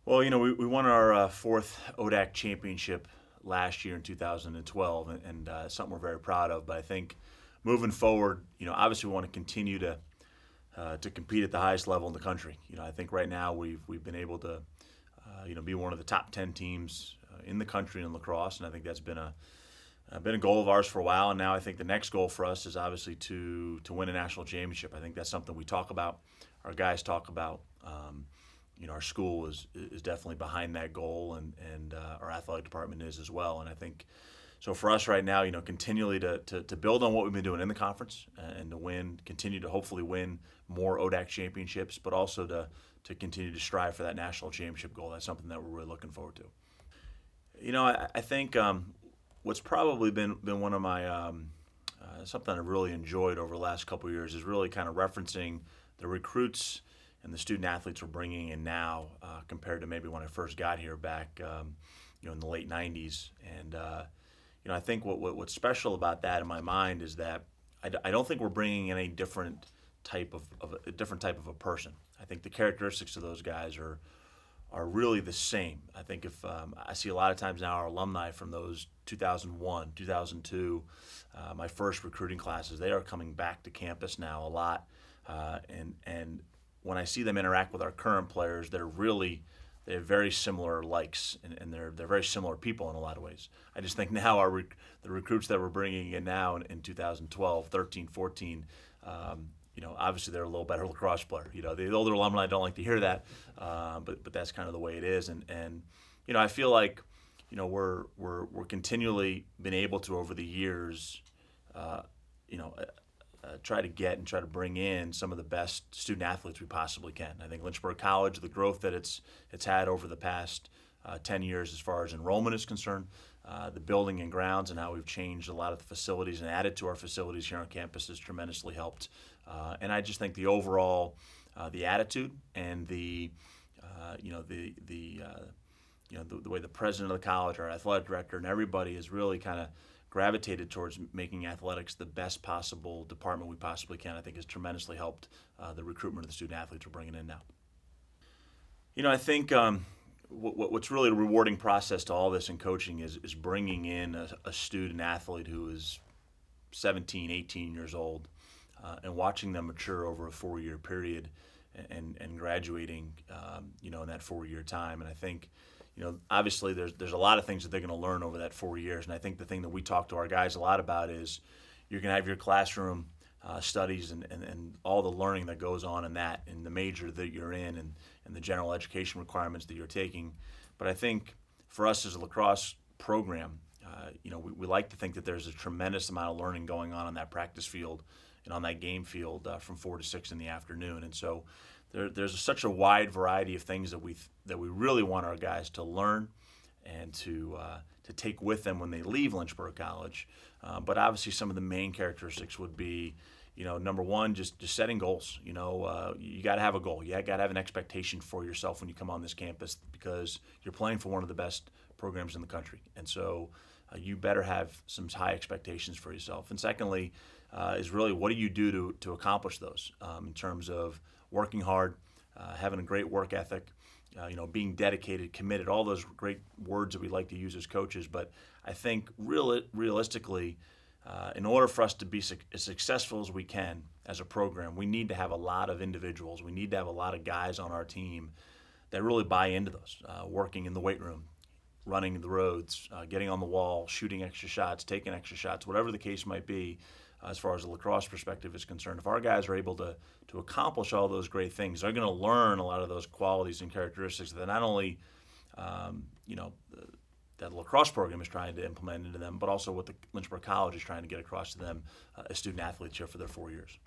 Well, we won our fourth ODAC championship last year in 2012, and something we're very proud of. But I think moving forward, obviously we want to continue to compete at the highest level in the country. I think right now we've been able to, be one of the top 10 teams in the country in lacrosse, and I think that's been a goal of ours for a while. And now I think the next goal for us is obviously to win a national championship. I think that's something we talk about, our guys talk about. Our school is definitely behind that goal, and our athletic department is as well. And I think so for us right now, continually to build on what we've been doing in the conference and to continue to hopefully win more ODAC championships, but also to continue to strive for that national championship goal. That's something that we're really looking forward to. I think what's probably been one of my something I've really enjoyed over the last couple of years is really kind of referencing the recruits and the student athletes we're bringing in now compared to maybe when I first got here back, in the late '90s. And I think what's special about that in my mind is that I don't think we're bringing in a different type of a person. I think the characteristics of those guys are really the same. I think if I see a lot of times now our alumni from those 2001, 2002, my first recruiting classes, they are coming back to campus now a lot, and when I see them interact with our current players, they have very similar likes, and they're very similar people in a lot of ways. I just think now the recruits that we're bringing in now in 2012, 13, 14, obviously they're a little better lacrosse player. The older alumni don't like to hear that, but that's kind of the way it is. And I feel like we're continually been able to over the years, try to bring in some of the best student athletes we possibly can. I think Lynchburg College, the growth that it's had over the past 10 years as far as enrollment is concerned, the building and grounds and how we've changed a lot of the facilities and added to our facilities here on campus has tremendously helped. And I just think the overall, the attitude and the way the president of the college, our athletic director, and everybody has really kind of gravitated towards making athletics the best possible department we possibly can, I think has tremendously helped the recruitment of the student athletes we're bringing in now. I think what's really a rewarding process to all this in coaching is bringing in a student athlete who is 17, 18 years old and watching them mature over a 4-year period and graduating, in that 4-year time. And I think, obviously there's a lot of things that they're going to learn over that 4 years. And I think the thing that we talk to our guys a lot about is you're going to have your classroom studies and all the learning that goes on in that, and the major that you're in, and the general education requirements that you're taking. But I think for us as a lacrosse program, we like to think that there's a tremendous amount of learning going on that practice field and on that game field from 4 to 6 in the afternoon. And so there's such a wide variety of things that we really want our guys to learn and to take with them when they leave Lynchburg College. But obviously some of the main characteristics would be, number one, just setting goals. You got to have a goal. You got to have an expectation for yourself when you come on this campus, because you're playing for one of the best programs in the country. And so you better have some high expectations for yourself. And secondly, is really what do you do to accomplish those in terms of working hard, having a great work ethic, being dedicated, committed, all those great words that we like to use as coaches. But I think realistically, in order for us to be as successful as we can as a program, we need to have a lot of individuals. We need to have a lot of guys on our team that really buy into those, working in the weight room, running the roads, getting on the wall, shooting extra shots, taking extra shots, whatever the case might be. As far as the lacrosse perspective is concerned, if our guys are able to accomplish all those great things, they're going to learn a lot of those qualities and characteristics that not only that the lacrosse program is trying to implement into them, but also what the Lynchburg College is trying to get across to them as student athletes here for their 4 years.